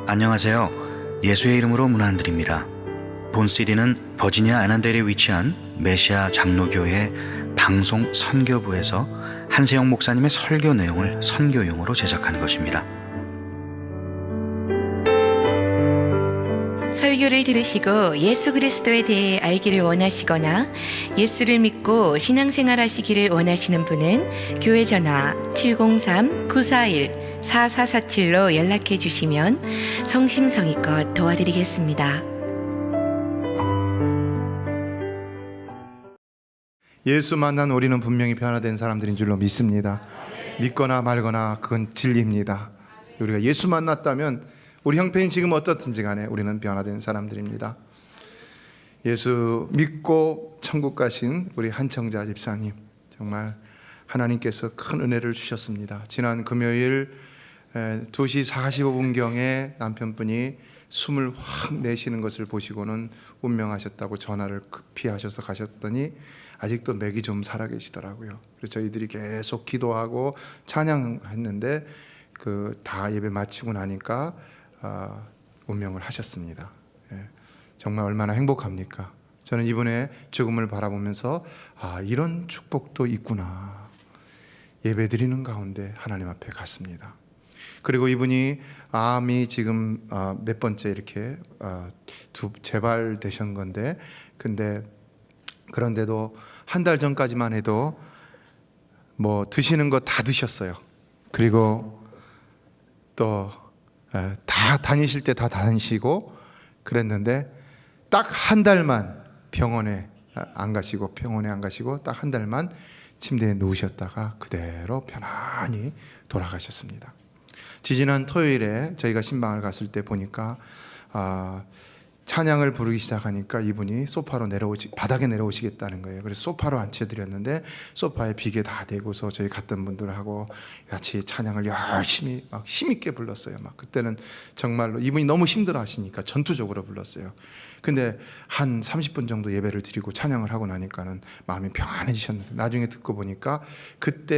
안녕하세요. 예수의 이름으로 문안 안 드립니다. 본 CD는 버지니아 애난델에 위치한 메시아 장로교회 방송 선교부에서 한세영 목사님의 설교 내용을 선교용으로 제작한 것입니다. 설교를 들으시고 예수 그리스도에 대해 알기를 원하시거나 예수를 믿고 신앙생활 하시기를 원하시는 분은 교회 전화 703-941-4447로 연락해 주시면 성심성의껏 도와드리겠습니다. 예수 만난 우리는 분명히 변화된 사람들인 줄로 믿습니다. 믿거나 말거나 그건 진리입니다. 우리가 예수 만났다면 우리 형편이 지금 어떻든지 간에 우리는 변화된 사람들입니다. 예수 믿고 천국 가신 우리 한청자 집사님, 정말 하나님께서 큰 은혜를 주셨습니다. 지난 금요일 2시 45분경에 남편분이 숨을 확 내쉬는 것을 보시고는 운명하셨다고 전화를 급히 하셔서 가셨더니 아직도 맥이 좀 살아계시더라고요. 그래서 저희들이 계속 기도하고 찬양했는데 다 예배 마치고 나니까 운명을 하셨습니다. 정말 얼마나 행복합니까? 저는 이분의 죽음을 바라보면서 이런 축복도 있구나. 예배 드리는 가운데 하나님 앞에 갔습니다. 그리고 이분이 암이 지금 몇 번째 이렇게 재발되신 건데, 그런데도 한 달 전까지만 해도 뭐 드시는 거 다 드셨어요. 그리고 또 다 다니실 때 다 다니시고 그랬는데 딱 한 달만 병원에 안 가시고 딱 한 달만 침대에 누우셨다가 그대로 편안히 돌아가셨습니다. 지지난 토요일에 저희가 신방을 갔을 때 보니까 찬양을 부르기 시작하니까 이분이 바닥에 내려오시겠다는 거예요. 그래서 소파로 앉혀드렸는데 소파에 비계 다 대고서 저희 갔던 분들하고 같이 찬양을 열심히 막 힘있게 불렀어요. 그때는 정말로 이분이 너무 힘들어 하시니까 전투적으로 불렀어요. 근데 한 30분 정도 예배를 드리고 찬양을 하고 나니까는 마음이 평안해지셨는데, 나중에 듣고 보니까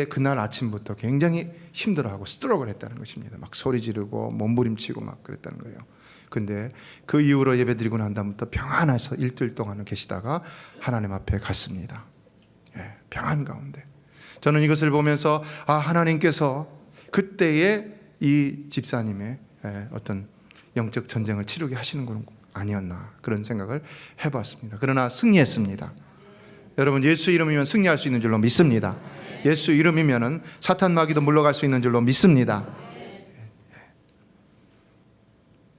그날 아침부터 굉장히 힘들어하고 스트럭을 했다는 것입니다. 막 소리 지르고 몸부림치고 막 그랬다는 거예요. 근데 그 이후로 예배드리고 난 다음부터 평안해서 일주일 동안은 계시다가 하나님 앞에 갔습니다. 평안 가운데 저는 이것을 보면서 하나님께서 그때의 이 집사님의 어떤 영적 전쟁을 치르게 하시는 건 아니었나, 그런 생각을 해봤습니다. 그러나 승리했습니다. 여러분, 예수 이름이면 승리할 수 있는 줄로 믿습니다. 예수 이름이면 사탄 마귀도 물러갈 수 있는 줄로 믿습니다.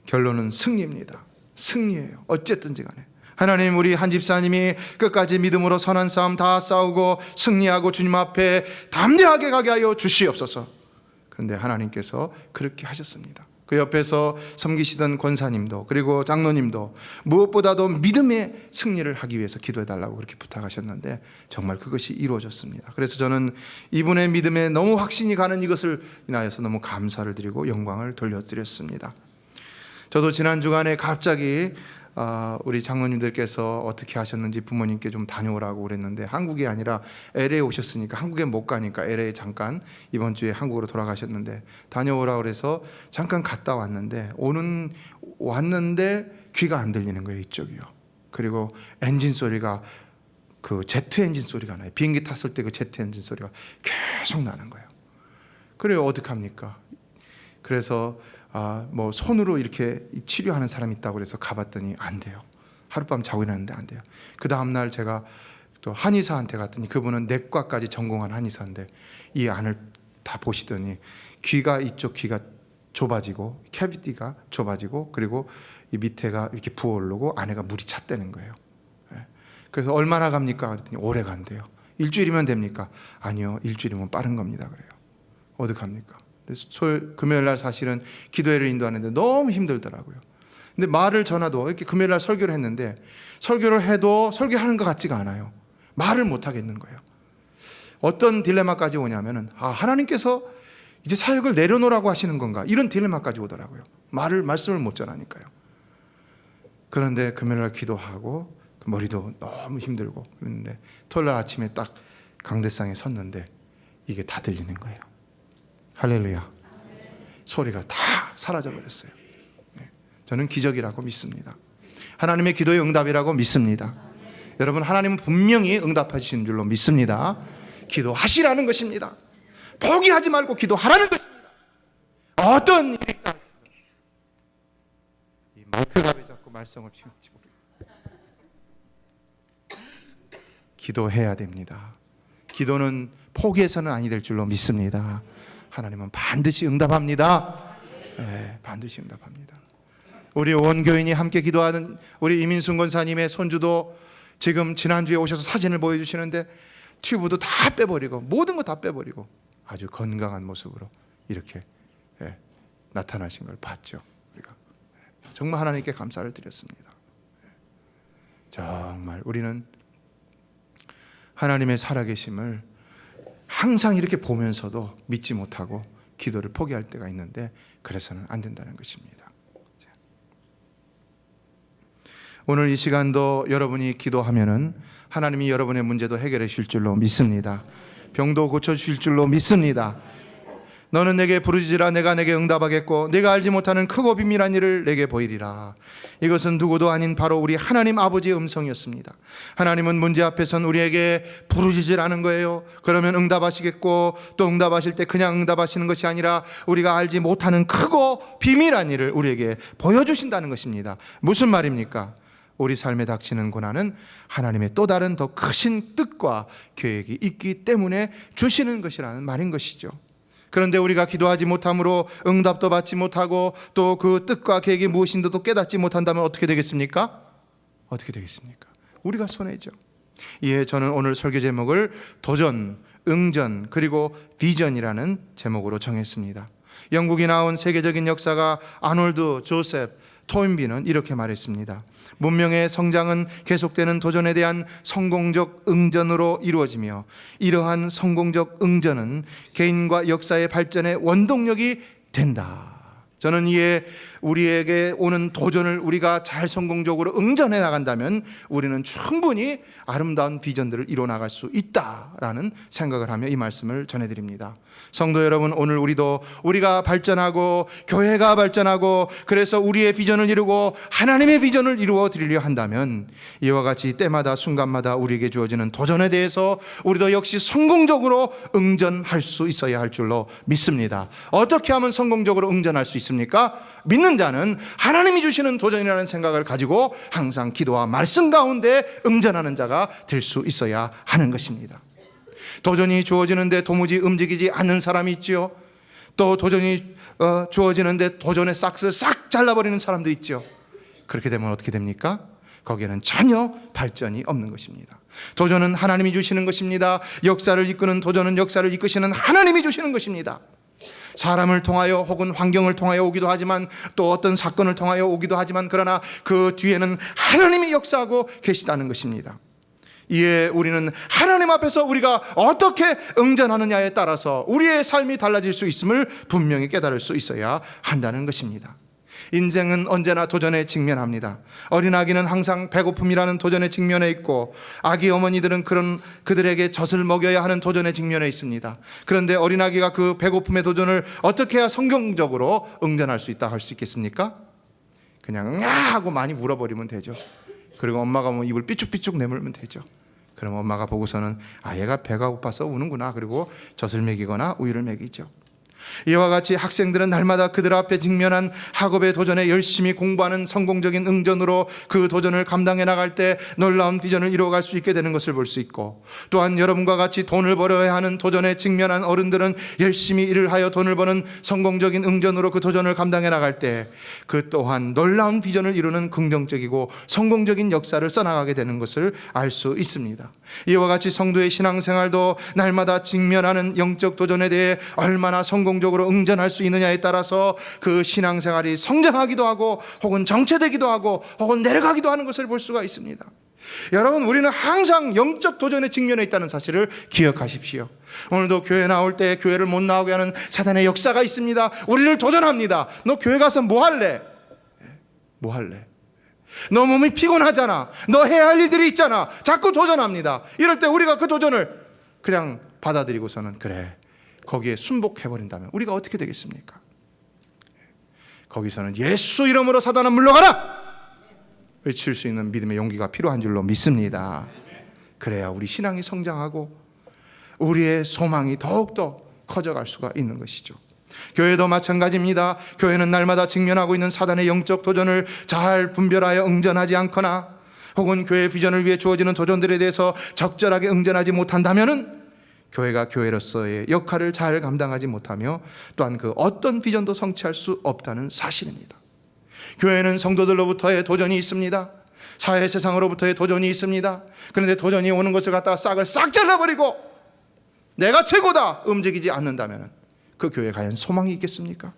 결론은 승리입니다. 승리예요. 어쨌든지 간에 하나님, 우리 한 집사님이 끝까지 믿음으로 선한 싸움 다 싸우고 승리하고 주님 앞에 담대하게 가게 하여 주시옵소서. 그런데 하나님께서 그렇게 하셨습니다. 그 옆에서 섬기시던 권사님도 그리고 장로님도 무엇보다도 믿음의 승리를 하기 위해서 기도해달라고 그렇게 부탁하셨는데 정말 그것이 이루어졌습니다. 그래서 저는 이분의 믿음에 너무 확신이 가는 이것을 인하여서 너무 감사를 드리고 영광을 돌려드렸습니다. 저도 지난 주간에 갑자기 우리 장로님들께서 어떻게 하셨는지 부모님께 좀 다녀오라고 그랬는데 한국이 아니라 LA 오셨으니까 한국에 못 가니까 LA 잠깐 이번 주에 한국으로 돌아가셨는데 다녀오라고 그래서 잠깐 갔다 왔는데 왔는데 귀가 안 들리는 거예요, 이쪽이요. 그리고 엔진 소리가 제트 엔진 소리가 나요. 비행기 탔을 때 그 제트 엔진 소리가 계속 나는 거예요. 그래요, 어떡합니까? 그래서 뭐 손으로 이렇게 치료하는 사람이 있다고 그래서 가봤더니 안 돼요. 하룻밤 자고 일어났는데 안 돼요. 그 다음날 제가 또 한의사한테 갔더니 그분은 내과까지 전공한 한의사인데 이 안을 다 보시더니 이쪽 귀가 좁아지고 캐비티가 좁아지고 그리고 이 밑에가 이렇게 부어오르고 안에가 물이 찼다는 거예요. 그래서 얼마나 갑니까? 그랬더니 오래 간대요. 일주일이면 됩니까? 아니요, 일주일이면 빠른 겁니다. 그래요. 어떡합니까? 금요일날 사실은 기도회를 인도하는데 너무 힘들더라고요. 근데 말을 전화도 이렇게 금요일날 설교를 했는데 설교를 해도 설교하는 것 같지가 않아요. 말을 못 하겠는 거예요. 어떤 딜레마까지 오냐면은 하나님께서 이제 사역을 내려놓으라고 하시는 건가, 이런 딜레마까지 오더라고요. 말씀을 못 전하니까요. 그런데 금요일날 기도하고 머리도 너무 힘들고 그랬는데 토요일날 아침에 딱 강대상에 섰는데 이게 다 들리는 거예요. 할렐루야. 소리가 다 사라져 버렸어요. 저는 기적이라고 믿습니다. 하나님의 기도의 응답이라고 믿습니다. 여러분, 하나님은 분명히 응답하시는 줄로 믿습니다. 기도하시라는 것입니다. 포기하지 말고 기도하라는 것입니다. 어떤 일이 있다. 이 마이크가 왜 자꾸 말썽을 피우는지 모르겠어요. 기도해야 됩니다. 기도는 포기해서는 아니 될 줄로 믿습니다. 하나님은 반드시 응답합니다. 네, 반드시 응답합니다. 우리 온 교인이 함께 기도하는 우리 이민순 권사님의 손주도 지금 지난주에 오셔서 사진을 보여주시는데 튜브도 다 빼버리고 모든 거 다 빼버리고 아주 건강한 모습으로 이렇게 나타나신 걸 봤죠. 우리가 정말 하나님께 감사를 드렸습니다. 정말 우리는 하나님의 살아계심을 항상 이렇게 보면서도 믿지 못하고 기도를 포기할 때가 있는데 그래서는 안 된다는 것입니다. 오늘 이 시간도 여러분이 기도하면은 하나님이 여러분의 문제도 해결해 주실 줄로 믿습니다. 병도 고쳐 주실 줄로 믿습니다. 너는 내게 부르짖으라 내가 내게 응답하겠고 내가 알지 못하는 크고 비밀한 일을 내게 보이리라. 이것은 누구도 아닌 바로 우리 하나님 아버지의 음성이었습니다. 하나님은 문제 앞에선 우리에게 부르짖으라는 거예요. 그러면 응답하시겠고 또 응답하실 때 그냥 응답하시는 것이 아니라 우리가 알지 못하는 크고 비밀한 일을 우리에게 보여주신다는 것입니다. 무슨 말입니까? 우리 삶에 닥치는 고난은 하나님의 또 다른 더 크신 뜻과 계획이 있기 때문에 주시는 것이라는 말인 것이죠. 그런데 우리가 기도하지 못함으로 응답도 받지 못하고 또 그 뜻과 계획이 무엇인지도 깨닫지 못한다면 어떻게 되겠습니까? 어떻게 되겠습니까? 우리가 손해죠. 이에 저는 오늘 설교 제목을 도전, 응전, 그리고 비전이라는 제목으로 정했습니다. 영국이 나온 세계적인 역사가 아놀드 조셉 토인비는 이렇게 말했습니다. 문명의 성장은 계속되는 도전에 대한 성공적 응전으로 이루어지며 이러한 성공적 응전은 개인과 역사의 발전의 원동력이 된다. 저는 이에 우리에게 오는 도전을 우리가 잘 성공적으로 응전해 나간다면 우리는 충분히 아름다운 비전들을 이뤄 나갈 수 있다라는 생각을 하며 이 말씀을 전해드립니다. 성도 여러분, 오늘 우리가 발전하고 교회가 발전하고 그래서 우리의 비전을 이루고 하나님의 비전을 이루어 드리려 한다면 이와 같이 때마다 순간마다 우리에게 주어지는 도전에 대해서 우리도 역시 성공적으로 응전할 수 있어야 할 줄로 믿습니다. 어떻게 하면 성공적으로 응전할 수 있습니까? 믿는 자는 하나님이 주시는 도전이라는 생각을 가지고 항상 기도와 말씀 가운데 응전하는 자가 될 수 있어야 하는 것입니다. 도전이 주어지는데 도무지 움직이지 않는 사람이 있죠. 또 도전이 주어지는데 도전의 싹을 싹 잘라버리는 사람도 있죠. 그렇게 되면 어떻게 됩니까? 거기에는 전혀 발전이 없는 것입니다. 도전은 하나님이 주시는 것입니다. 역사를 이끄는 도전은 역사를 이끄시는 하나님이 주시는 것입니다. 사람을 통하여 혹은 환경을 통하여 오기도 하지만 또 어떤 사건을 통하여 오기도 하지만 그러나 그 뒤에는 하나님이 역사하고 계시다는 것입니다. 이에 우리는 하나님 앞에서 우리가 어떻게 응전하느냐에 따라서 우리의 삶이 달라질 수 있음을 분명히 깨달을 수 있어야 한다는 것입니다. 인생은 언제나 도전에 직면합니다. 어린아기는 항상 배고픔이라는 도전에 직면해 있고 아기 어머니들은 그들에게 젖을 먹여야 하는 도전에 직면해 있습니다. 그런데 어린아기가 그 배고픔의 도전을 어떻게 해야 성경적으로 응전할 수 있다 할 수 있겠습니까? 그냥 응아 하고 많이 울어버리면 되죠. 그리고 엄마가 뭐 입을 삐죽삐죽 내물면 되죠. 그럼 엄마가 보고서는 얘가 배가 고파서 우는구나. 그리고 젖을 먹이거나 우유를 먹이죠. 이와 같이 학생들은 날마다 그들 앞에 직면한 학업의 도전에 열심히 공부하는 성공적인 응전으로 그 도전을 감당해 나갈 때 놀라운 비전을 이루어갈 수 있게 되는 것을 볼 수 있고, 또한 여러분과 같이 돈을 벌어야 하는 도전에 직면한 어른들은 열심히 일을 하여 돈을 버는 성공적인 응전으로 그 도전을 감당해 나갈 때 그 또한 놀라운 비전을 이루는 긍정적이고 성공적인 역사를 써나가게 되는 것을 알 수 있습니다. 이와 같이 성도의 신앙생활도 날마다 직면하는 영적 도전에 대해 얼마나 성공적으로 응전할 수 있느냐에 따라서 그 신앙생활이 성장하기도 하고 혹은 정체되기도 하고 혹은 내려가기도 하는 것을 볼 수가 있습니다. 여러분, 우리는 항상 영적 도전에 직면해 있다는 사실을 기억하십시오. 오늘도 교회 나올 때 교회를 못 나오게 하는 사단의 역사가 있습니다. 우리를 도전합니다. 너 교회 가서 뭐 할래? 뭐 할래? 너 몸이 피곤하잖아. 너 해야 할 일들이 있잖아. 자꾸 도전합니다. 이럴 때 우리가 그 도전을 그냥 받아들이고서는 그래, 거기에 순복해버린다면 우리가 어떻게 되겠습니까? 거기서는 예수 이름으로 사단아 물러가라! 외칠 수 있는 믿음의 용기가 필요한 줄로 믿습니다. 그래야 우리 신앙이 성장하고 우리의 소망이 더욱더 커져갈 수가 있는 것이죠. 교회도 마찬가지입니다. 교회는 날마다 직면하고 있는 사단의 영적 도전을 잘 분별하여 응전하지 않거나 혹은 교회 비전을 위해 주어지는 도전들에 대해서 적절하게 응전하지 못한다면은 교회가 교회로서의 역할을 잘 감당하지 못하며 또한 그 어떤 비전도 성취할 수 없다는 사실입니다. 교회는 성도들로부터의 도전이 있습니다. 사회 세상으로부터의 도전이 있습니다. 그런데 도전이 오는 것을 갖다가 싹을 싹 잘라버리고 내가 최고다 움직이지 않는다면 그 교회에 과연 소망이 있겠습니까?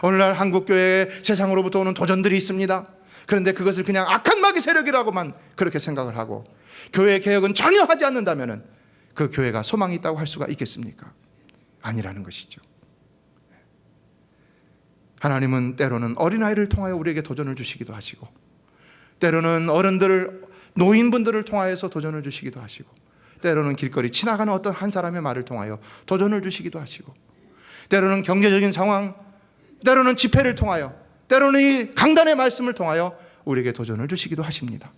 오늘날 한국교회에 세상으로부터 오는 도전들이 있습니다. 그런데 그것을 그냥 악한 마귀 세력이라고만 그렇게 생각을 하고 교회 개혁은 전혀 하지 않는다면 그 교회가 소망이 있다고 할 수가 있겠습니까? 아니라는 것이죠. 하나님은 때로는 어린아이를 통하여 우리에게 도전을 주시기도 하시고 때로는 어른들을 노인분들을 통하여서 도전을 주시기도 하시고 때로는 길거리 지나가는 어떤 한 사람의 말을 통하여 도전을 주시기도 하시고 때로는 경제적인 상황, 때로는 집회를 통하여 때로는 이 강단의 말씀을 통하여 우리에게 도전을 주시기도 하십니다.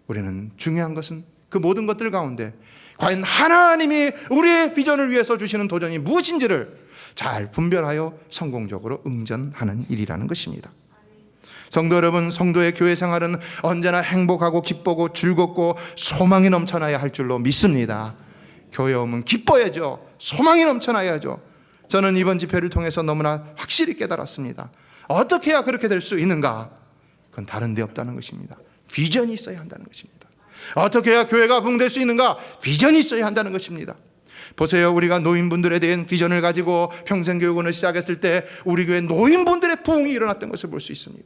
우리는 중요한 것은 그 모든 것들 가운데 과연 하나님이 우리의 비전을 위해서 주시는 도전이 무엇인지를 잘 분별하여 성공적으로 응전하는 일이라는 것입니다. 성도 여러분, 성도의 교회 생활은 언제나 행복하고 기쁘고 즐겁고 소망이 넘쳐나야 할 줄로 믿습니다. 교회 오면 기뻐야죠. 소망이 넘쳐나야죠. 저는 이번 집회를 통해서 너무나 확실히 깨달았습니다. 어떻게 해야 그렇게 될 수 있는가? 그건 다른 데 없다는 것입니다. 비전이 있어야 한다는 것입니다. 어떻게 해야 교회가 부흥될 수 있는가? 비전이 있어야 한다는 것입니다. 보세요. 우리가 노인분들에 대한 비전을 가지고 평생교육원을 시작했을 때 우리 교회 노인분들의 부흥이 일어났던 것을 볼 수 있습니다.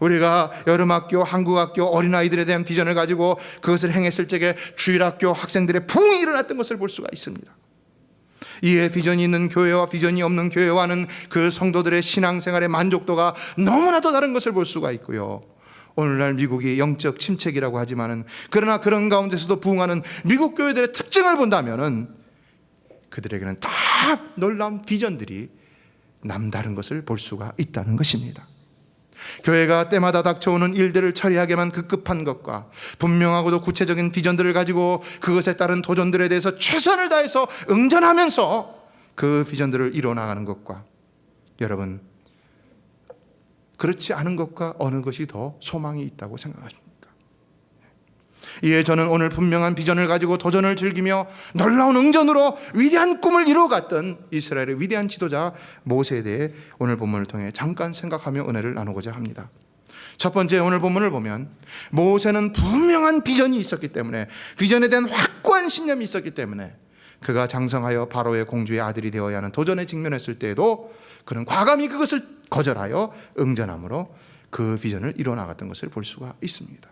우리가 여름학교, 한국학교 어린아이들에 대한 비전을 가지고 그것을 행했을 적에 주일학교 학생들의 부흥이 일어났던 것을 볼 수가 있습니다. 이에 비전이 있는 교회와 비전이 없는 교회와는 그 성도들의 신앙생활의 만족도가 너무나도 다른 것을 볼 수가 있고요. 오늘날 미국이 영적 침체기라고 하지만은 그러나 그런 가운데서도 부흥하는 미국 교회들의 특징을 본다면은 그들에게는 다 놀라운 비전들이 남다른 것을 볼 수가 있다는 것입니다. 교회가 때마다 닥쳐오는 일들을 처리하게만 급급한 것과 분명하고도 구체적인 비전들을 가지고 그것에 따른 도전들에 대해서 최선을 다해서 응전하면서 그 비전들을 이뤄나가는 것과 여러분 그렇지 않은 것과 어느 것이 더 소망이 있다고 생각하십니까? 이에 저는 오늘 분명한 비전을 가지고 도전을 즐기며 놀라운 응전으로 위대한 꿈을 이루어갔던 이스라엘의 위대한 지도자 모세에 대해 오늘 본문을 통해 잠깐 생각하며 은혜를 나누고자 합니다. 첫 번째 오늘 본문을 보면 모세는 분명한 비전이 있었기 때문에 비전에 대한 확고한 신념이 있었기 때문에 그가 장성하여 바로의 공주의 아들이 되어야 하는 도전에 직면했을 때에도 그는 과감히 그것을 거절하여 응전함으로 그 비전을 이뤄나갔던 것을 볼 수가 있습니다.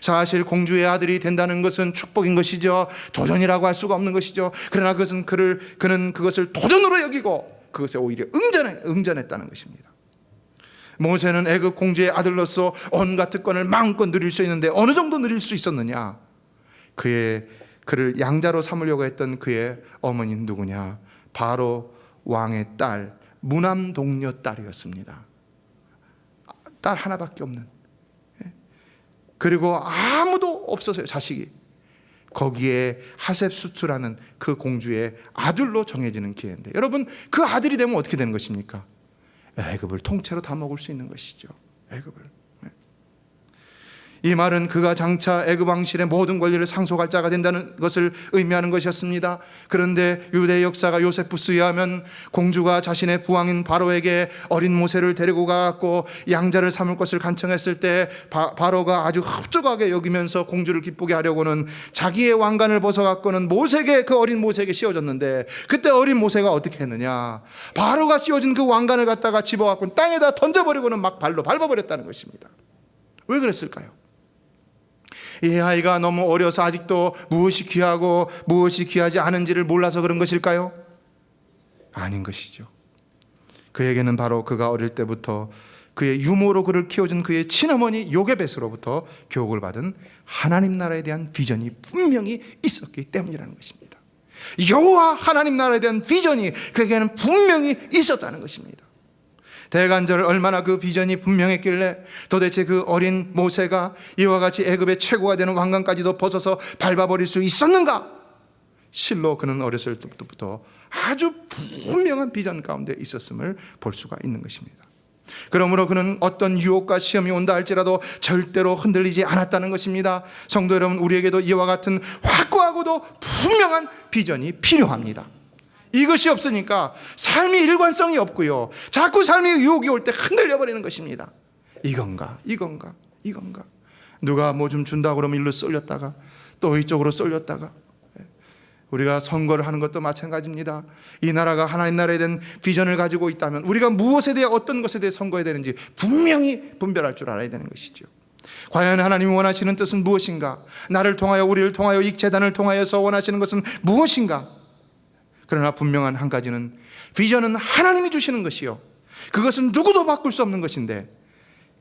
사실 공주의 아들이 된다는 것은 축복인 것이죠. 도전이라고 할 수가 없는 것이죠. 그러나 그는 그것을 도전으로 여기고 그것에 오히려 응전했다는 것입니다. 모세는 애굽 공주의 아들로서 온갖 특권을 마음껏 누릴 수 있는데 어느 정도 누릴 수 있었느냐? 그를 양자로 삼으려고 했던 그의 어머니는 누구냐? 바로 왕의 딸, 무남 동녀 딸이었습니다. 딸 하나밖에 없는. 그리고 아무도 없었어요, 자식이. 거기에 하셉수트라는 그 공주의 아들로 정해지는 기회인데 여러분 그 아들이 되면 어떻게 되는 것입니까? 애굽을 통째로 다 먹을 수 있는 것이죠. 애굽을. 이 말은 그가 장차 애굽 왕실의 모든 권리를 상속할 자가 된다는 것을 의미하는 것이었습니다. 그런데 유대 역사가 요세푸스에 의하면 공주가 자신의 부왕인 바로에게 어린 모세를 데리고 가고 양자를 삼을 것을 간청했을 때 바로가 아주 흡족하게 여기면서 공주를 기쁘게 하려고는 자기의 왕관을 벗어갖고는 모세에게 그 어린 모세에게 씌워줬는데 그때 어린 모세가 어떻게 했느냐? 바로가 씌워준 그 왕관을 갖다가 집어갖고 땅에다 던져버리고는 막 발로 밟아버렸다는 것입니다. 왜 그랬을까요? 이 아이가 너무 어려서 아직도 무엇이 귀하고 무엇이 귀하지 않은지를 몰라서 그런 것일까요? 아닌 것이죠. 그에게는 바로 그가 어릴 때부터 그의 유모로 그를 키워준 그의 친어머니 요게벳으로부터 교육을 받은 하나님 나라에 대한 비전이 분명히 있었기 때문이라는 것입니다. 여호와 하나님 나라에 대한 비전이 그에게는 분명히 있었다는 것입니다. 대간절 얼마나 그 비전이 분명했길래 도대체 그 어린 모세가 이와 같이 애굽의 최고가 되는 왕관까지도 벗어서 밟아버릴 수 있었는가? 실로 그는 어렸을 때부터 아주 분명한 비전 가운데 있었음을 볼 수가 있는 것입니다. 그러므로 그는 어떤 유혹과 시험이 온다 할지라도 절대로 흔들리지 않았다는 것입니다. 성도 여러분, 우리에게도 이와 같은 확고하고도 분명한 비전이 필요합니다. 이것이 없으니까 삶이 일관성이 없고요, 자꾸 삶의 유혹이 올 때 흔들려 버리는 것입니다. 이건가 이건가 이건가, 누가 뭐 좀 준다고 그러면 일로 쏠렸다가 또 이쪽으로 쏠렸다가. 우리가 선거를 하는 것도 마찬가지입니다. 이 나라가 하나님 나라에 대한 비전을 가지고 있다면 우리가 무엇에 대해 어떤 것에 대해 선거해야 되는지 분명히 분별할 줄 알아야 되는 것이죠. 과연 하나님이 원하시는 뜻은 무엇인가? 나를 통하여, 우리를 통하여, 이 재단을 통하여서 원하시는 것은 무엇인가? 그러나 분명한 한 가지는, 비전은 하나님이 주시는 것이요, 그것은 누구도 바꿀 수 없는 것인데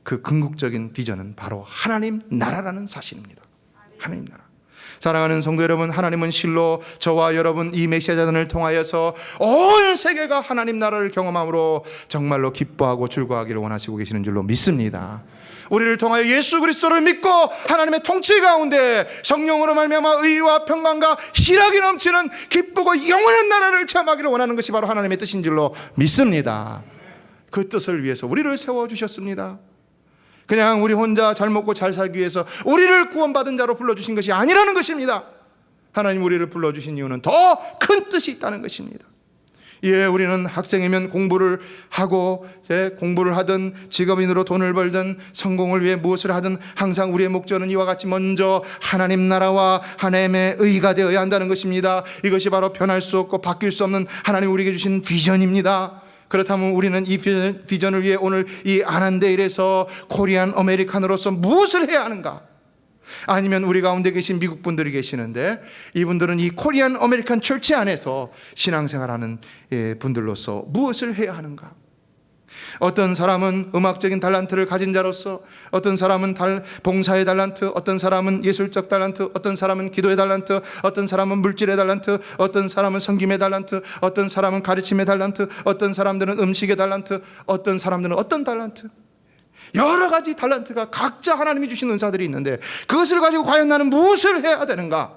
그 궁극적인 비전은 바로 하나님 나라라는 사실입니다. 하나님 나라. 사랑하는 성도 여러분, 하나님은 실로 저와 여러분 이 메시아 재단을 통하여서 온 세계가 하나님 나라를 경험함으로 정말로 기뻐하고 즐거워하기를 원하시고 계시는 줄로 믿습니다. 우리를 통하여 예수 그리스도를 믿고 하나님의 통치 가운데 성령으로 말미암아 의와 평강과 희락이 넘치는 기쁘고 영원한 나라를 체험하기를 원하는 것이 바로 하나님의 뜻인 줄로 믿습니다. 그 뜻을 위해서 우리를 세워주셨습니다. 그냥 우리 혼자 잘 먹고 잘 살기 위해서 우리를 구원받은 자로 불러주신 것이 아니라는 것입니다. 하나님 우리를 불러주신 이유는 더 큰 뜻이 있다는 것입니다. 예, 우리는 학생이면 공부를 하고, 공부를 하든 직업인으로 돈을 벌든 성공을 위해 무엇을 하든 항상 우리의 목적은 이와 같이 먼저 하나님 나라와 하나님의 의가 되어야 한다는 것입니다. 이것이 바로 변할 수 없고 바뀔 수 없는 하나님 우리에게 주신 비전입니다. 그렇다면 우리는 이 비전을 위해 오늘 이 아난데일에서 코리안 아메리칸으로서 무엇을 해야 하는가? 아니면 우리 가운데 계신 미국 분들이 계시는데 이분들은 이 코리안 아메리칸 철치 안에서 신앙생활하는 분들로서 무엇을 해야 하는가? 어떤 사람은 음악적인 달란트를 가진 자로서, 어떤 사람은 봉사의 달란트, 어떤 사람은 예술적 달란트, 어떤 사람은 기도의 달란트, 어떤 사람은 물질의 달란트, 어떤 사람은 섬김의 달란트, 어떤 사람은 가르침의 달란트, 어떤 사람들은 음식의 달란트, 어떤 사람들은 어떤 달란트, 여러 가지 달란트가 각자 하나님이 주신 은사들이 있는데 그것을 가지고 과연 나는 무엇을 해야 되는가?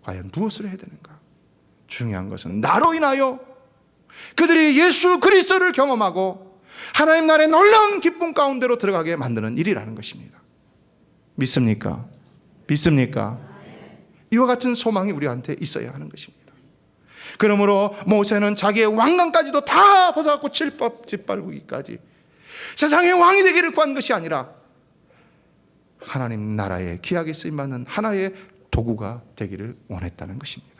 과연 무엇을 해야 되는가? 중요한 것은 나로 인하여 그들이 예수 그리스도를 경험하고 하나님 나라의 놀라운 기쁨 가운데로 들어가게 만드는 일이라는 것입니다. 믿습니까? 믿습니까? 이와 같은 소망이 우리한테 있어야 하는 것입니다. 그러므로 모세는 자기의 왕관까지도 다 벗어갖고 짓밟기까지 세상의 왕이 되기를 구한 것이 아니라 하나님 나라의 귀하게 쓰임받는 하나의 도구가 되기를 원했다는 것입니다.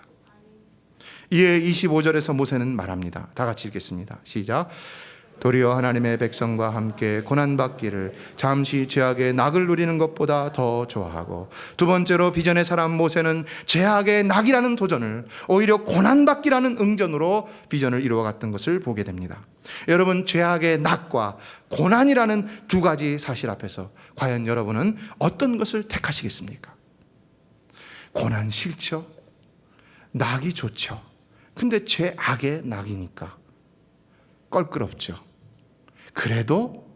이에 25절에서 모세는 말합니다. 다 같이 읽겠습니다. 시작. 도리어 하나님의 백성과 함께 고난받기를 잠시 죄악의 낙을 누리는 것보다 더 좋아하고, 두 번째로 비전의 사람 모세는 죄악의 낙이라는 도전을 오히려 고난받기라는 응전으로 비전을 이루어갔던 것을 보게 됩니다. 여러분, 죄악의 낙과 고난이라는 두 가지 사실 앞에서 과연 여러분은 어떤 것을 택하시겠습니까? 고난 싫죠? 낙이 좋죠. 근데 죄악의 낙이니까 껄끄럽죠. 그래도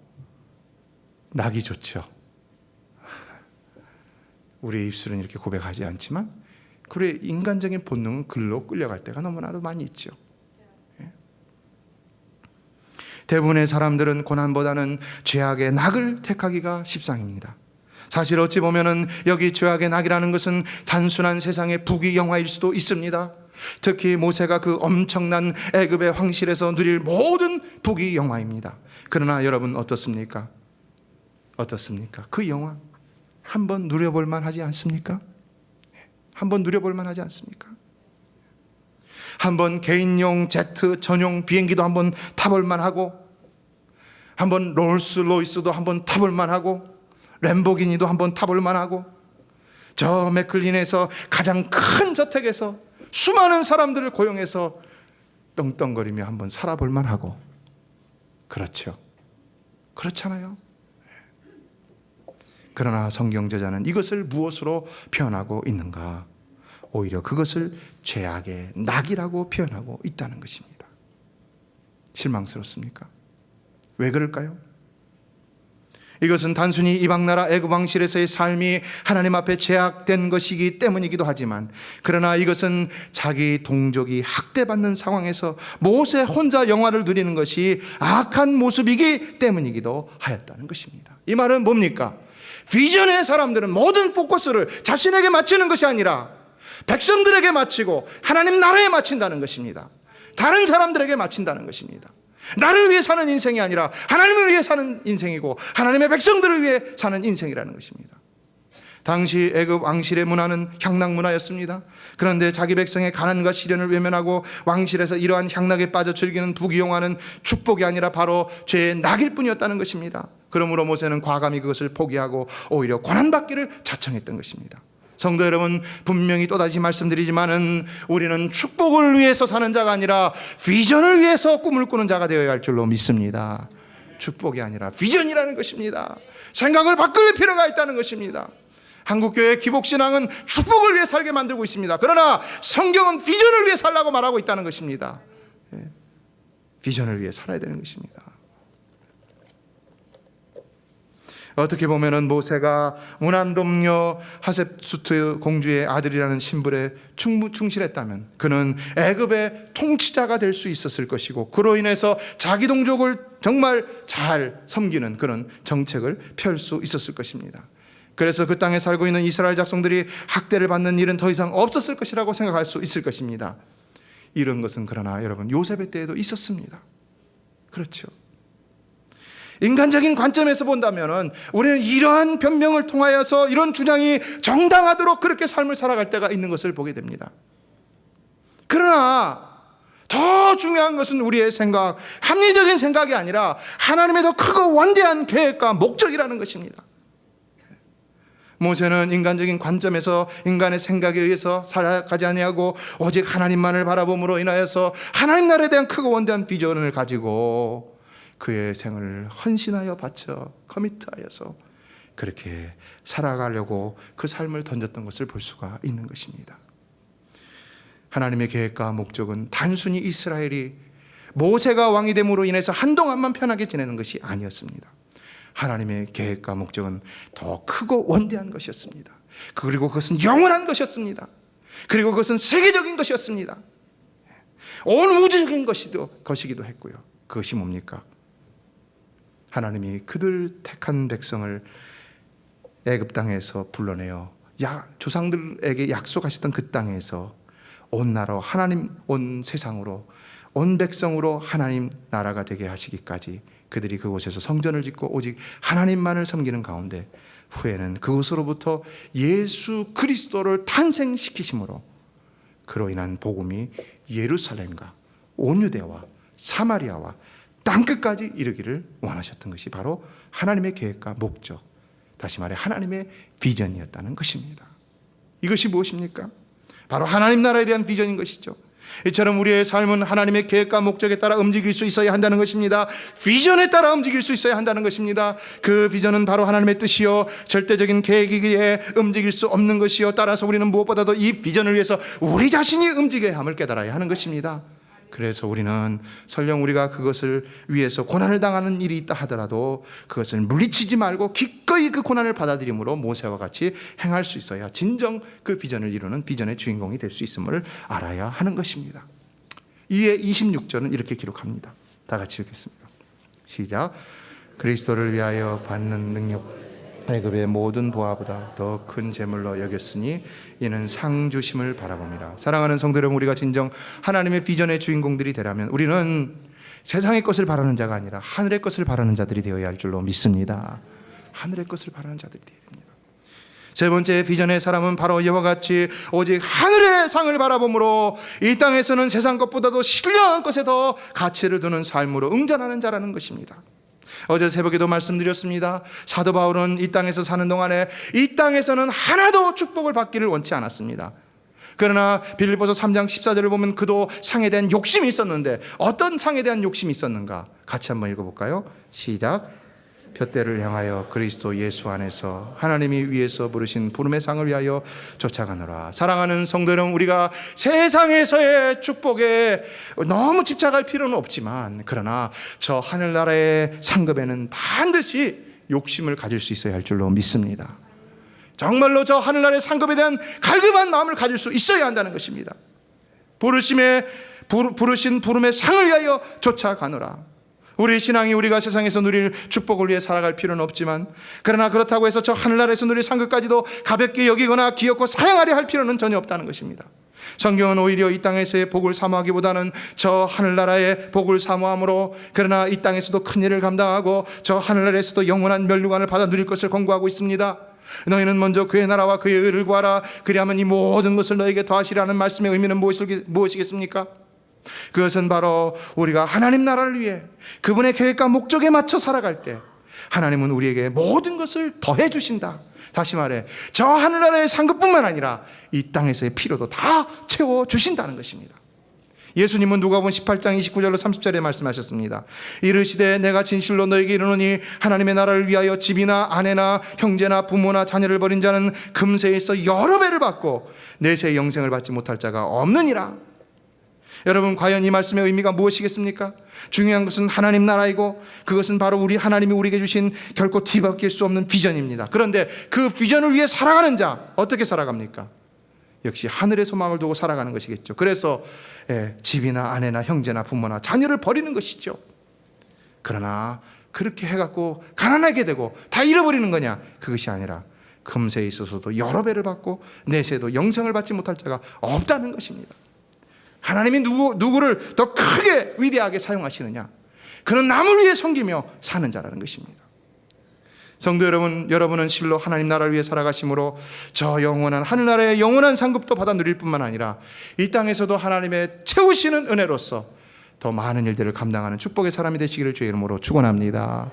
낙이 좋죠. 우리의 입술은 이렇게 고백하지 않지만 그의 인간적인 본능은 글로 끌려갈 때가 너무나도 많이 있죠. 대부분의 사람들은 고난보다는 죄악의 낙을 택하기가 십상입니다. 사실 어찌 보면은 여기 죄악의 낙이라는 것은 단순한 세상의 부귀영화일 수도 있습니다. 특히 모세가 그 엄청난 애굽의 황실에서 누릴 모든 부귀영화입니다. 그러나 여러분 어떻습니까? 어떻습니까? 그 영화 한번 누려볼 만하지 않습니까? 한번 누려볼 만하지 않습니까? 한번 개인용 제트 전용 비행기도 한번 타볼 만하고, 한번 롤스로이스도 한번 타볼 만하고, 램보기니도 한번 타볼 만하고, 저 맥클린에서 가장 큰 저택에서 수많은 사람들을 고용해서 떵떵거리며 한번 살아볼 만하고, 그렇죠. 그렇잖아요. 그러나 성경 저자는 이것을 무엇으로 표현하고 있는가? 오히려 그것을 죄악의 낙이라고 표현하고 있다는 것입니다. 실망스럽습니까? 왜 그럴까요? 이것은 단순히 이방나라 애굽 왕실에서의 삶이 하나님 앞에 제약된 것이기 때문이기도 하지만, 그러나 이것은 자기 동족이 학대받는 상황에서 모세 혼자 영화를 누리는 것이 악한 모습이기 때문이기도 하였다는 것입니다. 이 말은 뭡니까? 비전의 사람들은 모든 포커스를 자신에게 맞추는 것이 아니라 백성들에게 맞추고 하나님 나라에 맞춘다는 것입니다. 다른 사람들에게 맞춘다는 것입니다. 나를 위해 사는 인생이 아니라 하나님을 위해 사는 인생이고 하나님의 백성들을 위해 사는 인생이라는 것입니다. 당시 애굽 왕실의 문화는 향락 문화였습니다. 그런데 자기 백성의 가난과 시련을 외면하고 왕실에서 이러한 향락에 빠져 즐기는 부귀영화는 축복이 아니라 바로 죄의 낙일 뿐이었다는 것입니다. 그러므로 모세는 과감히 그것을 포기하고 오히려 고난받기를 자청했던 것입니다. 성도 여러분, 분명히 또다시 말씀드리지만은 우리는 축복을 위해서 사는 자가 아니라 비전을 위해서 꿈을 꾸는 자가 되어야 할 줄로 믿습니다. 축복이 아니라 비전이라는 것입니다. 생각을 바꿀 필요가 있다는 것입니다. 한국교회 기복신앙은 축복을 위해 살게 만들고 있습니다. 그러나 성경은 비전을 위해 살라고 말하고 있다는 것입니다. 비전을 위해 살아야 되는 것입니다. 어떻게 보면은 모세가 무난돔녀 하셉수트 공주의 아들이라는 신분에 충실했다면 그는 애굽의 통치자가 될 수 있었을 것이고, 그로 인해서 자기 동족을 정말 잘 섬기는 그런 정책을 펼 수 있었을 것입니다. 그래서 그 땅에 살고 있는 이스라엘 백성들이 학대를 받는 일은 더 이상 없었을 것이라고 생각할 수 있을 것입니다. 이런 것은 그러나 여러분 요셉의 때에도 있었습니다. 그렇죠. 인간적인 관점에서 본다면 우리는 이러한 변명을 통하여서 이런 주장이 정당하도록 그렇게 삶을 살아갈 때가 있는 것을 보게 됩니다. 그러나 더 중요한 것은 우리의 생각, 합리적인 생각이 아니라 하나님의 더 크고 원대한 계획과 목적이라는 것입니다. 모세는 인간적인 관점에서 인간의 생각에 의해서 살아가지 아니하고 오직 하나님만을 바라봄으로 인하여서 하나님 나라에 대한 크고 원대한 비전을 가지고 그의 생을 헌신하여 바쳐 커미트하여서 그렇게 살아가려고 그 삶을 던졌던 것을 볼 수가 있는 것입니다. 하나님의 계획과 목적은 단순히 이스라엘이 모세가 왕이 됨으로 인해서 한동안만 편하게 지내는 것이 아니었습니다. 하나님의 계획과 목적은 더 크고 원대한 것이었습니다. 그리고 그것은 영원한 것이었습니다. 그리고 그것은 세계적인 것이었습니다. 온 우주적인 것이기도 했고요. 그것이 뭡니까? 하나님이 그들 택한 백성을 애굽 땅에서 불러내어 조상들에게 약속하셨던 그 땅에서 온 나라, 하나님 온 세상으로 온 백성으로 하나님 나라가 되게 하시기까지 그들이 그곳에서 성전을 짓고 오직 하나님만을 섬기는 가운데 후에는 그곳으로부터 예수 그리스도를 탄생시키심으로 그로 인한 복음이 예루살렘과 온 유대와 사마리아와 땅끝까지 이르기를 원하셨던 것이 바로 하나님의 계획과 목적, 다시 말해 하나님의 비전이었다는 것입니다. 이것이 무엇입니까? 바로 하나님 나라에 대한 비전인 것이죠. 이처럼 우리의 삶은 하나님의 계획과 목적에 따라 움직일 수 있어야 한다는 것입니다. 비전에 따라 움직일 수 있어야 한다는 것입니다. 그 비전은 바로 하나님의 뜻이요 절대적인 계획이기에 움직일 수 없는 것이요, 따라서 우리는 무엇보다도 이 비전을 위해서 우리 자신이 움직여야 함을 깨달아야 하는 것입니다. 그래서 우리는 설령 우리가 그것을 위해서 고난을 당하는 일이 있다 하더라도 그것을 물리치지 말고 기꺼이 그 고난을 받아들임으로 모세와 같이 행할 수 있어야 진정 그 비전을 이루는 비전의 주인공이 될 수 있음을 알아야 하는 것입니다. 이에 26절은 이렇게 기록합니다. 다 같이 읽겠습니다. 시작. 그리스도를 위하여 받는 능력 애굽의 모든 보화보다 더 큰 재물로 여겼으니 이는 상 주심을 바라봅니다. 사랑하는 성도 여러분, 우리가 진정 하나님의 비전의 주인공들이 되려면 우리는 세상의 것을 바라는 자가 아니라 하늘의 것을 바라는 자들이 되어야 할 줄로 믿습니다. 하늘의 것을 바라는 자들이 되어야 됩니다. 세 번째 비전의 사람은 바로 이와 같이 오직 하늘의 상을 바라보므로 이 땅에서는 세상 것보다도 신령한 것에 더 가치를 두는 삶으로 응전하는 자라는 것입니다. 어제 새벽에도 말씀드렸습니다. 사도 바울은 이 땅에서 사는 동안에 이 땅에서는 하나도 축복을 받기를 원치 않았습니다. 그러나 빌립보서 3장 14절을 보면 그도 상에 대한 욕심이 있었는데 어떤 상에 대한 욕심이 있었는가? 같이 한번 읽어볼까요? 시작. 둯대를 향하여 그리스도 예수 안에서 하나님이 위에서 부르신 부름의 상을 위하여 쫓아가노라. 사랑하는 성도 여러분, 우리가 세상에서의 축복에 너무 집착할 필요는 없지만, 그러나 저 하늘나라의 상급에는 반드시 욕심을 가질 수 있어야 할 줄로 믿습니다. 정말로 저 하늘나라의 상급에 대한 갈급한 마음을 가질 수 있어야 한다는 것입니다. 부르신 부름의 상을 위하여 쫓아가노라. 우리 신앙이 우리가 세상에서 누릴 축복을 위해 살아갈 필요는 없지만, 그러나 그렇다고 해서 저 하늘나라에서 누릴 상급까지도 가볍게 여기거나 기엽고 사양하려 할 필요는 전혀 없다는 것입니다. 성경은 오히려 이 땅에서의 복을 사모하기보다는 저 하늘나라의 복을 사모함으로, 그러나 이 땅에서도 큰 일을 감당하고 저 하늘나라에서도 영원한 면류관을 받아 누릴 것을 권고하고 있습니다. 너희는 먼저 그의 나라와 그의 의를 구하라. 그리하면 이 모든 것을 너에게 더하시라는 말씀의 의미는 무엇이겠습니까? 그것은 바로 우리가 하나님 나라를 위해 그분의 계획과 목적에 맞춰 살아갈 때 하나님은 우리에게 모든 것을 더해 주신다. 다시 말해, 저 하늘나라의 상급뿐만 아니라 이 땅에서의 필요도 다 채워 주신다는 것입니다. 예수님은 누가복음 18장 29절로 30절에 말씀하셨습니다. 이르시되 내가 진실로 너에게 이르노니 하나님의 나라를 위하여 집이나 아내나 형제나 부모나 자녀를 버린 자는 금세에 있어 여러 배를 받고 내세의 영생을 받지 못할 자가 없느니라. 여러분, 과연 이 말씀의 의미가 무엇이겠습니까? 중요한 것은 하나님 나라이고, 그것은 바로 우리 하나님이 우리에게 주신 결코 뒤바뀔 수 없는 비전입니다. 그런데 그 비전을 위해 살아가는 자, 어떻게 살아갑니까? 역시 하늘의 소망을 두고 살아가는 것이겠죠. 그래서 집이나 아내나 형제나 부모나 자녀를 버리는 것이죠. 그러나 그렇게 해갖고 가난하게 되고 다 잃어버리는 거냐? 그것이 아니라 금세에 있어서도 여러 배를 받고 내세에도 영생을 받지 못할 자가 없다는 것입니다. 하나님이 누구를 더 크게 위대하게 사용하시느냐? 그는 남을 위해 섬기며 사는 자라는 것입니다. 성도 여러분, 여러분은 실로 하나님 나라를 위해 살아가심으로 저 영원한 하늘나라의 영원한 상급도 받아 누릴 뿐만 아니라 이 땅에서도 하나님의 채우시는 은혜로서 더 많은 일들을 감당하는 축복의 사람이 되시기를 주의 이름으로 축원합니다.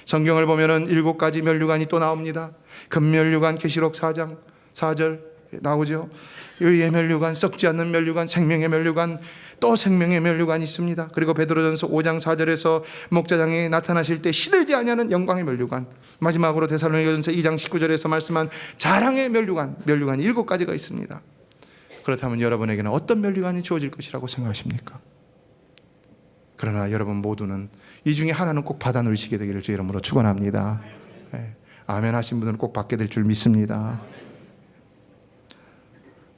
성경을 보면은 7가지 면류관이 또 나옵니다. 금면류관, 계시록 4장 4절 나오죠. 의의 면류관, 썩지 않는 면류관, 생명의 면류관, 또 생명의 면류관이 있습니다. 그리고 베드로전서 5장 4절에서 목자장이 나타나실 때 시들지 아니하는 영광의 면류관, 마지막으로 데살로니가전서 2장 19절에서 말씀한 자랑의 면류관이 7가지가 있습니다. 그렇다면 여러분에게는 어떤 면류관이 주어질 것이라고 생각하십니까? 그러나 여러분 모두는 이 중에 하나는 꼭 받아 누리시게 되기를 주의 이름으로 축원합니다. 아멘 하신 분들은 꼭 받게 될 줄 믿습니다.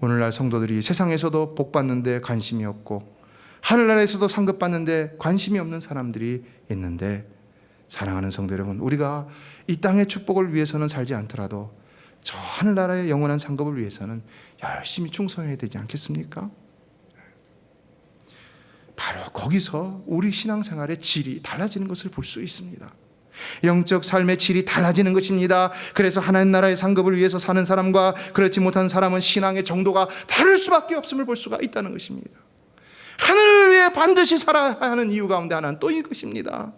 오늘날 성도들이 세상에서도 복 받는데 관심이 없고 하늘나라에서도 상급 받는데 관심이 없는 사람들이 있는데, 사랑하는 성도 여러분, 우리가 이 땅의 축복을 위해서는 살지 않더라도 저 하늘나라의 영원한 상급을 위해서는 열심히 충성해야 되지 않겠습니까? 바로 거기서 우리 신앙생활의 질이 달라지는 것을 볼 수 있습니다. 영적 삶의 질이 달라지는 것입니다. 그래서 하나님 나라의 상급을 위해서 사는 사람과 그렇지 못한 사람은 신앙의 정도가 다를 수밖에 없음을 볼 수가 있다는 것입니다. 하늘을 위해 반드시 살아야 하는 이유 가운데 하나는 또 이것입니다.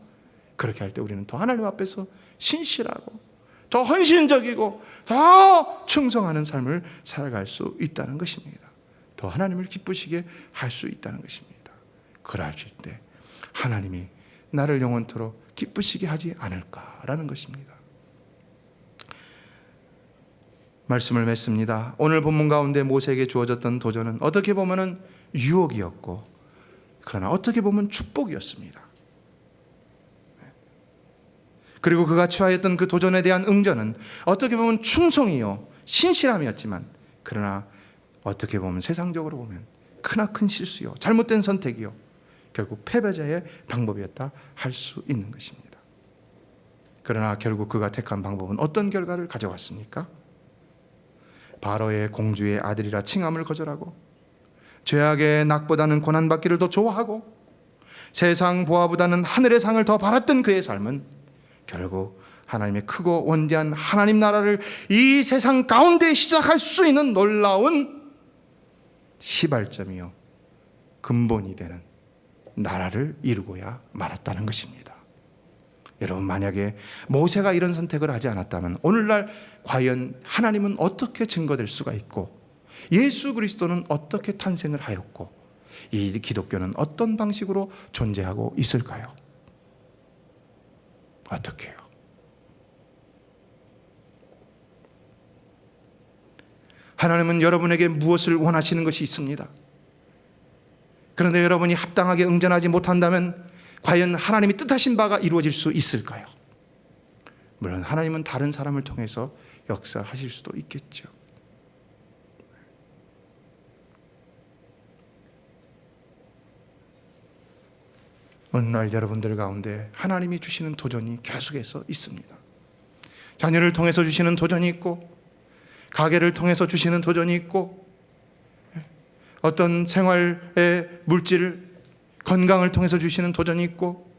그렇게 할 때 우리는 더 하나님 앞에서 신실하고 더 헌신적이고 더 충성하는 삶을 살아갈 수 있다는 것입니다. 더 하나님을 기쁘시게 할 수 있다는 것입니다. 그러하실 때 하나님이 나를 영원토록 기쁘시게 하지 않을까라는 것입니다. 말씀을 맺습니다. 오늘 본문 가운데 모세에게 주어졌던 도전은 어떻게 보면 유혹이었고, 그러나 어떻게 보면 축복이었습니다. 그리고 그가 취하였던 그 도전에 대한 응전은 어떻게 보면 충성이요 신실함이었지만, 그러나 어떻게 보면 세상적으로 보면 크나큰 실수요 잘못된 선택이요 결국 패배자의 방법이었다 할 수 있는 것입니다. 그러나 결국 그가 택한 방법은 어떤 결과를 가져왔습니까? 바로의 공주의 아들이라 칭함을 거절하고 죄악의 낙보다는 고난받기를 더 좋아하고 세상 보아보다는 하늘의 상을 더 바랐던 그의 삶은 결국 하나님의 크고 원대한 하나님 나라를 이 세상 가운데 시작할 수 있는 놀라운 시발점이요 근본이 되는 나라를 이루고야 말았다는 것입니다. 여러분, 만약에 모세가 이런 선택을 하지 않았다면 오늘날 과연 하나님은 어떻게 증거될 수가 있고 예수 그리스도는 어떻게 탄생을 하였고 이 기독교는 어떤 방식으로 존재하고 있을까요? 어떻게 해요? 하나님은 여러분에게 무엇을 원하시는 것이 있습니다. 그런데 여러분이 합당하게 응전하지 못한다면 과연 하나님이 뜻하신 바가 이루어질 수 있을까요? 물론 하나님은 다른 사람을 통해서 역사하실 수도 있겠죠. 어느 날 여러분들 가운데 하나님이 주시는 도전이 계속해서 있습니다. 자녀를 통해서 주시는 도전이 있고, 가게를 통해서 주시는 도전이 있고, 어떤 생활의 물질, 건강을 통해서 주시는 도전이 있고,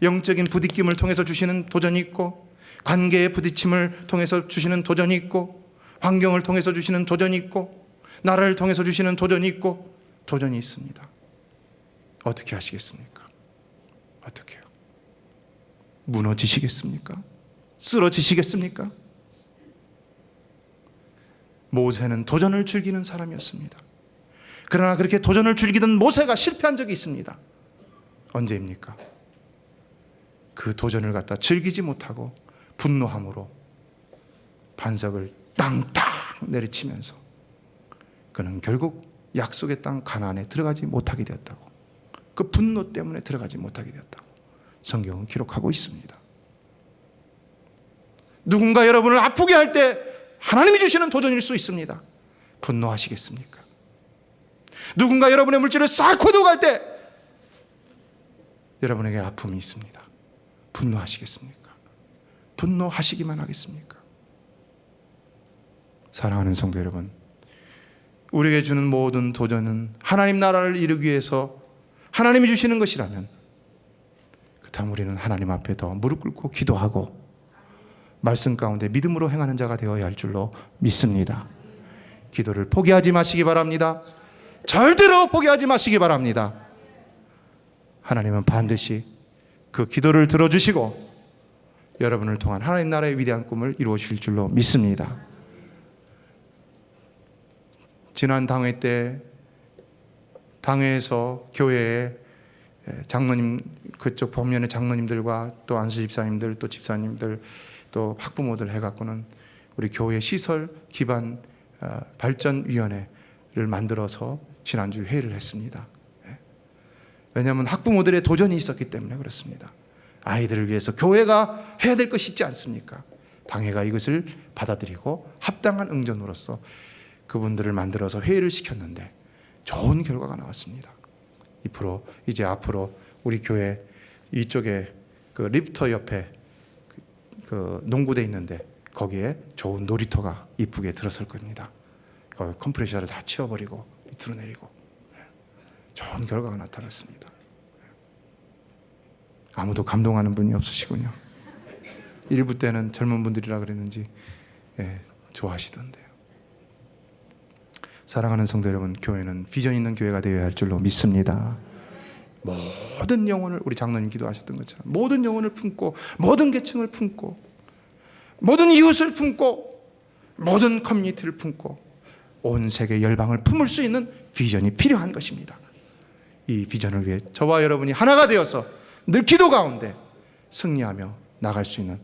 영적인 부딪힘을 통해서 주시는 도전이 있고, 관계의 부딪힘을 통해서 주시는 도전이 있고, 환경을 통해서 주시는 도전이 있고, 나라를 통해서 주시는 도전이 있고, 도전이 있습니다. 어떻게 하시겠습니까? 어떻게요? 무너지시겠습니까? 쓰러지시겠습니까? 모세는 도전을 즐기는 사람이었습니다. 그러나 그렇게 도전을 즐기던 모세가 실패한 적이 있습니다. 언제입니까? 그 도전을 갖다 즐기지 못하고 분노함으로 반석을 땅땅 내리치면서 그는 결국 약속의 땅 가나안에 들어가지 못하게 되었다고, 그 분노 때문에 들어가지 못하게 되었다고 성경은 기록하고 있습니다. 누군가 여러분을 아프게 할 때 하나님이 주시는 도전일 수 있습니다. 분노하시겠습니까? 누군가 여러분의 물질을 쌓고 갈 때 여러분에게 아픔이 있습니다. 분노하시겠습니까? 분노하시기만 하겠습니까? 사랑하는 성도 여러분, 우리에게 주는 모든 도전은 하나님 나라를 이루기 위해서 하나님이 주시는 것이라면 그렇다면 우리는 하나님 앞에 더 무릎 꿇고 기도하고 말씀 가운데 믿음으로 행하는 자가 되어야 할 줄로 믿습니다. 기도를 포기하지 마시기 바랍니다. 절대로 포기하지 마시기 바랍니다. 하나님은 반드시 그 기도를 들어주시고 여러분을 통한 하나님 나라의 위대한 꿈을 이루어 주실 줄로 믿습니다. 지난 당회 때 당회에서 교회에 장로님, 그쪽 법면의 장로님들과 또 안수 집사님들, 또 집사님들, 또 학부모들 해갖고는 우리 교회 시설 기반 발전위원회를 만들어서 지난주 회의를 했습니다. 왜냐하면 학부모들의 도전이 있었기 때문에 그렇습니다. 아이들을 위해서 교회가 해야 될 것이 있지 않습니까? 당회가 이것을 받아들이고 합당한 응전으로서 그분들을 만들어서 회의를 시켰는데 좋은 결과가 나왔습니다. 이제 앞으로 우리 교회 이쪽에 그 리프터 옆에 그 농구대 있는데 거기에 좋은 놀이터가 이쁘게 들어설 겁니다. 컴프레셔를 다 치워버리고 밑으로 내리고 좋은 결과가 나타났습니다. 아무도 감동하는 분이 없으시군요. 일부 때는 젊은 분들이라 그랬는지 좋아하시던데요. 사랑하는 성도 여러분, 교회는 비전 있는 교회가 되어야 할 줄로 믿습니다. 모든 영혼을, 우리 장로님 기도하셨던 것처럼 모든 영혼을 품고 모든 계층을 품고 모든 이웃을 품고 모든 커뮤니티를 품고 온 세계 열방을 품을 수 있는 비전이 필요한 것입니다. 이 비전을 위해 저와 여러분이 하나가 되어서 늘 기도 가운데 승리하며 나갈 수 있는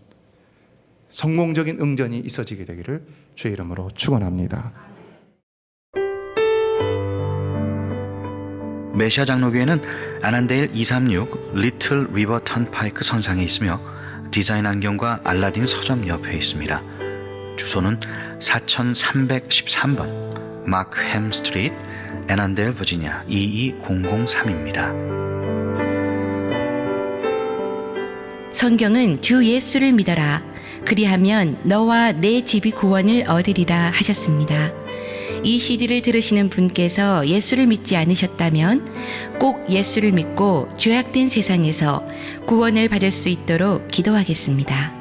성공적인 응전이 있어지게 되기를 주의 이름으로 축원합니다. 메시아 장로교회는 아난데일 236 리틀 리버 턴파이크 선상에 있으며 디자인 안경과 알라딘 서점 옆에 있습니다. 주소는 4313번 마크햄 스트리트, 애난데일, 버지니아 22003입니다. 성경은 주 예수를 믿어라. 그리하면 너와 내 집이 구원을 얻으리라 하셨습니다. 이 CD를 들으시는 분께서 예수를 믿지 않으셨다면 꼭 예수를 믿고 죄악된 세상에서 구원을 받을 수 있도록 기도하겠습니다.